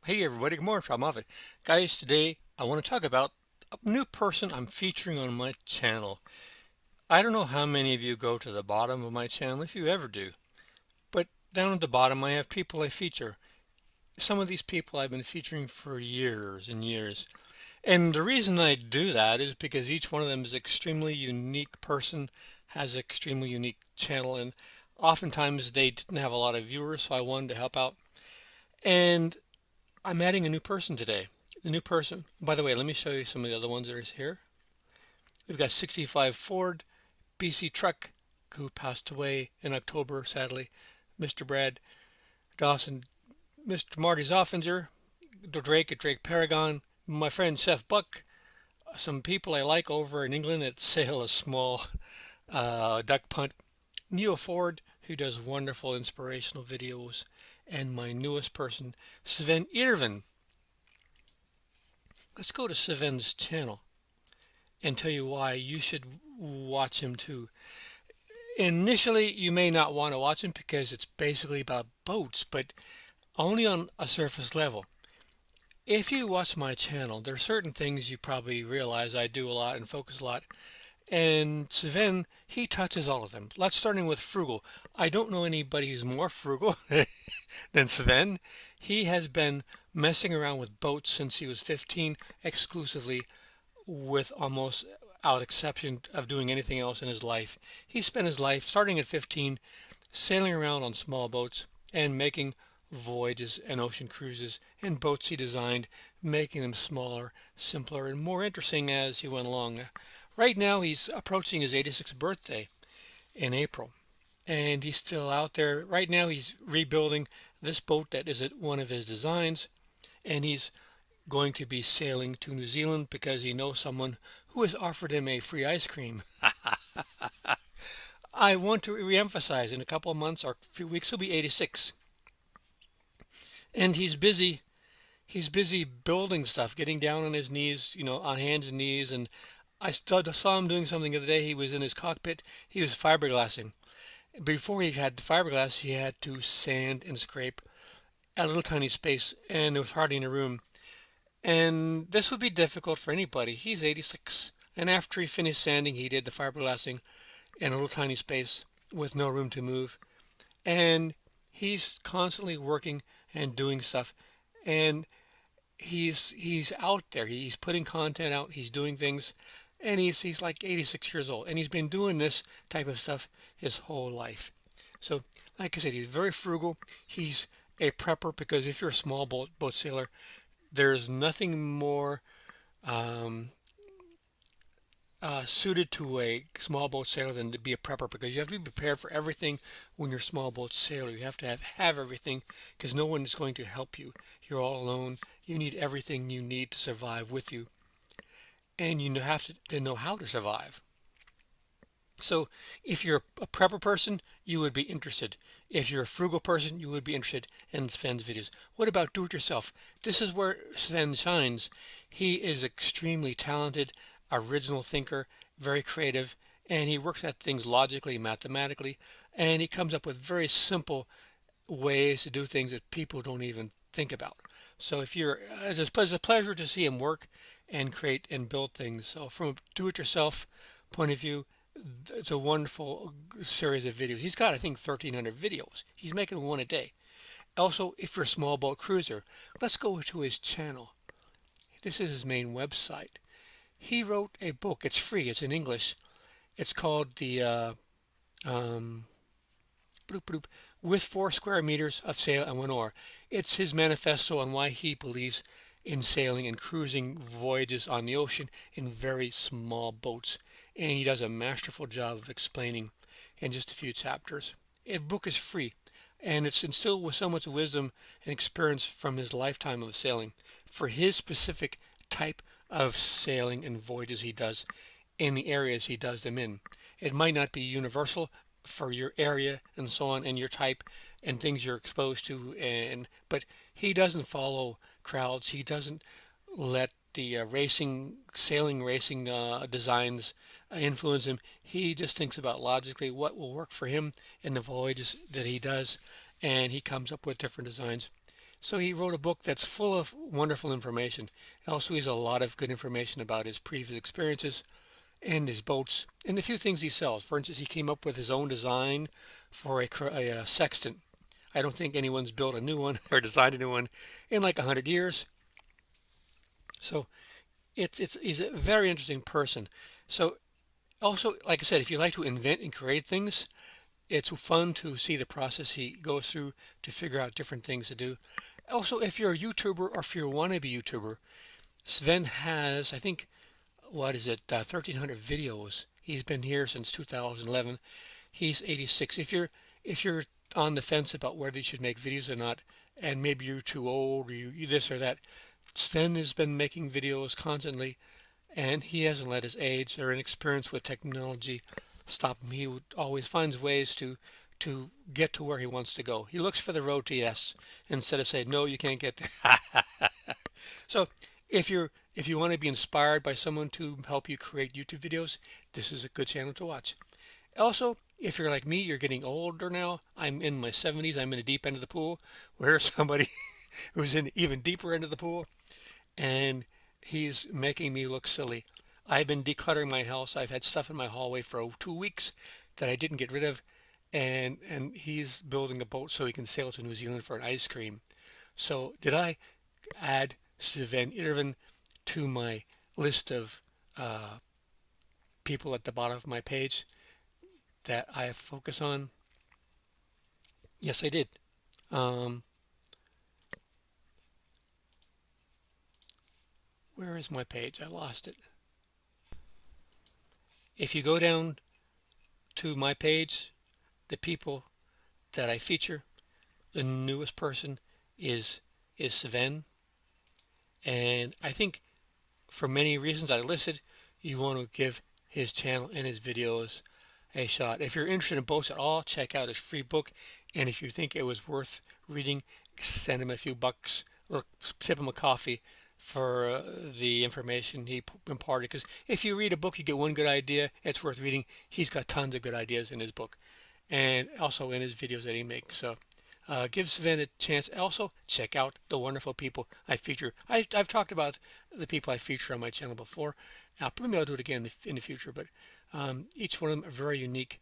Hey everybody, good morning, I'm Moffat. Guys, today I want to talk about a new person I'm featuring on my channel. I don't know how many of you go to the bottom of my channel, if you ever do, but down at the bottom I have people I feature. Some of these people I've been featuring for years and years. And the reason I do that is because each one of them is an extremely unique person, has an extremely unique channel, and oftentimes they didn't have a lot of viewers, so I wanted to help out. And I'm adding a new person today. The new person, by the way, let me show you some of the other ones that are here. We've got 65 Ford, BC Truck, who passed away in October, sadly. Mr. Brad Dawson, Mr. Marty Zoffinger, Drake at Drake Paragon, my friend Seth Buck, some people I like over in England that sail a small duck punt, Neil Ford, who does wonderful inspirational videos, and my newest person, Sven Yrvind. Let's go to Sven's channel and tell you why you should watch him too. Initially, you may not want to watch him because it's basically about boats, but only on a surface level. If you watch my channel, there are certain things you probably realize I do a lot and focus a lot. And Sven, he touches all of them. Let's starting with frugal. I don't know anybody who's more frugal than Sven. He has been messing around with boats since he was 15 exclusively with almost out exception of doing anything else in his life. He spent his life starting at 15 sailing around on small boats and making voyages and ocean cruises and boats he designed, making them smaller, simpler, and more interesting as he went along. Right now he's approaching his 86th birthday in April and he's still out there. Right now he's rebuilding this boat that is one of his designs and he's going to be sailing to New Zealand because he knows someone who has offered him a free ice cream. I want to reemphasize in a couple of months or a few weeks he'll be 86 and he's busy building stuff, getting down on his knees, on hands and knees. And saw him doing something the other day. He was in his cockpit. He was fiberglassing. Before he had fiberglass, he had to sand and scrape a little tiny space, and there was hardly any room. And this would be difficult for anybody. He's 86. And after he finished sanding, he did the fiberglassing in a little tiny space with no room to move. And he's constantly working and doing stuff. And he's out there. He's putting content out. He's doing things. And he's like 86 years old. And he's been doing this type of stuff his whole life. So, like I said, he's very frugal. He's a prepper because if you're a small boat sailor, there's nothing more um, suited to a small boat sailor than to be a prepper because you have to be prepared for everything when you're a small boat sailor. You have to have everything because no one is going to help you. You're all alone. You need everything you need to survive with you. And you have to know how to survive. So if you're a prepper person, you would be interested. If you're a frugal person, you would be interested in Sven's videos. What about do-it-yourself? This is where Sven shines. He is extremely talented, original thinker, very creative, and he works at things logically, mathematically, and he comes up with very simple ways to do things that people don't even think about. So if you're, it's a pleasure to see him work and create and build things. So from a do-it-yourself point of view, it's a wonderful series of videos. He's got, I think, 1,300 videos. He's making one a day. Also, if you're a small boat cruiser, let's go to his channel. This is his main website. He wrote a book. It's free. It's in English. It's called the um, bloop, bloop, with 4 square meters of sail and 1 oar. It's his manifesto on why he believes in sailing and cruising voyages on the ocean in very small boats. And he does a masterful job of explaining in just a few chapters. The book is free and it's instilled with so much wisdom and experience from his lifetime of sailing for his specific type of sailing and voyages he does in the areas he does them in. It might not be universal for your area and so on and your type and things you're exposed to, and but he doesn't follow crowds. He doesn't let the sailing racing designs influence him. He just thinks about logically what will work for him in the voyages that he does, and he comes up with different designs. So he wrote a book that's full of wonderful information. Also, he has a lot of good information about his previous experiences and his boats and the few things he sells. For instance, he came up with his own design for a sextant. I don't think anyone's built a new one or designed a new one in like 100 years. So he's a very interesting person. So also, like I said, if you like to invent and create things, it's fun to see the process he goes through to figure out different things to do. Also, if you're a YouTuber or if you're a wannabe YouTuber, Sven has, I think, what is it, 1,300 videos. He's been here since 2011. He's 86. If you're on the fence about whether you should make videos or not, and maybe you're too old or you this or that, Sven has been making videos constantly, and he hasn't let his age or inexperience with technology stop him. He always finds ways to get to where he wants to go. He looks for the road to yes instead of saying no, you can't get there. So if you want to be inspired by someone to help you create YouTube videos, this is a good channel to watch. Also, if you're like me, you're getting older now. I'm in my 70s. I'm in the deep end of the pool. Where's somebody who's in the even deeper end of the pool? And he's making me look silly. I've been decluttering my house. I've had stuff in my hallway for 2 weeks that I didn't get rid of, and he's building a boat so he can sail to New Zealand for an ice cream. So did I add Sven Yrvind to my list of people at the bottom of my page that I focus on? Yes, I did. Um, where is my page? I lost it. If you go down to my page, the people that I feature, the newest person is is Sven, and I think for many reasons I listed, you want to give his channel and his videos a shot. If you're interested in boats at all, check out his free book, and if you think it was worth reading, send him a few bucks or tip him a coffee for the information he imparted. Because if you read a book, you get one good idea, it's worth reading. He's got tons of good ideas in his book and also in his videos that he makes. So give Sven a chance. Also, check out the wonderful people I feature. I've talked about the people I feature on my channel before. Maybe I'll do it again in the future, but each one of them are very unique,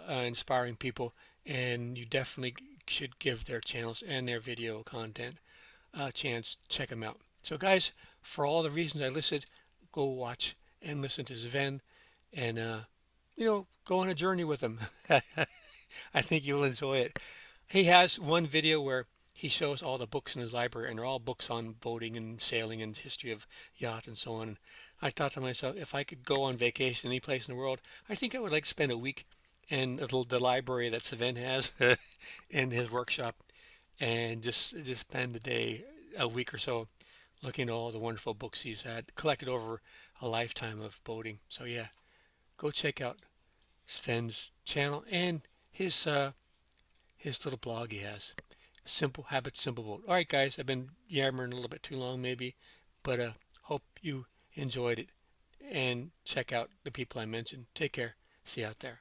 inspiring people, and you definitely should give their channels and their video content a chance. Check them out. So, guys, for all the reasons I listed, go watch and listen to Sven, and go on a journey with him. I think you'll enjoy it. He has one video where he shows all the books in his library, and they're all books on boating and sailing and history of yachts and so on. And I thought to myself, if I could go on vacation any place in the world, I think I would like to spend a week in the library that Sven has in his workshop, and just spend the day, a week or so, looking at all the wonderful books he's had collected over a lifetime of boating. So yeah, go check out Sven's channel and his his little blog he has. Simple Habits, Simple Boat. All right, guys, I've been yammering a little bit too long, maybe, but hope you enjoyed it. And check out the people I mentioned. Take care. See you out there.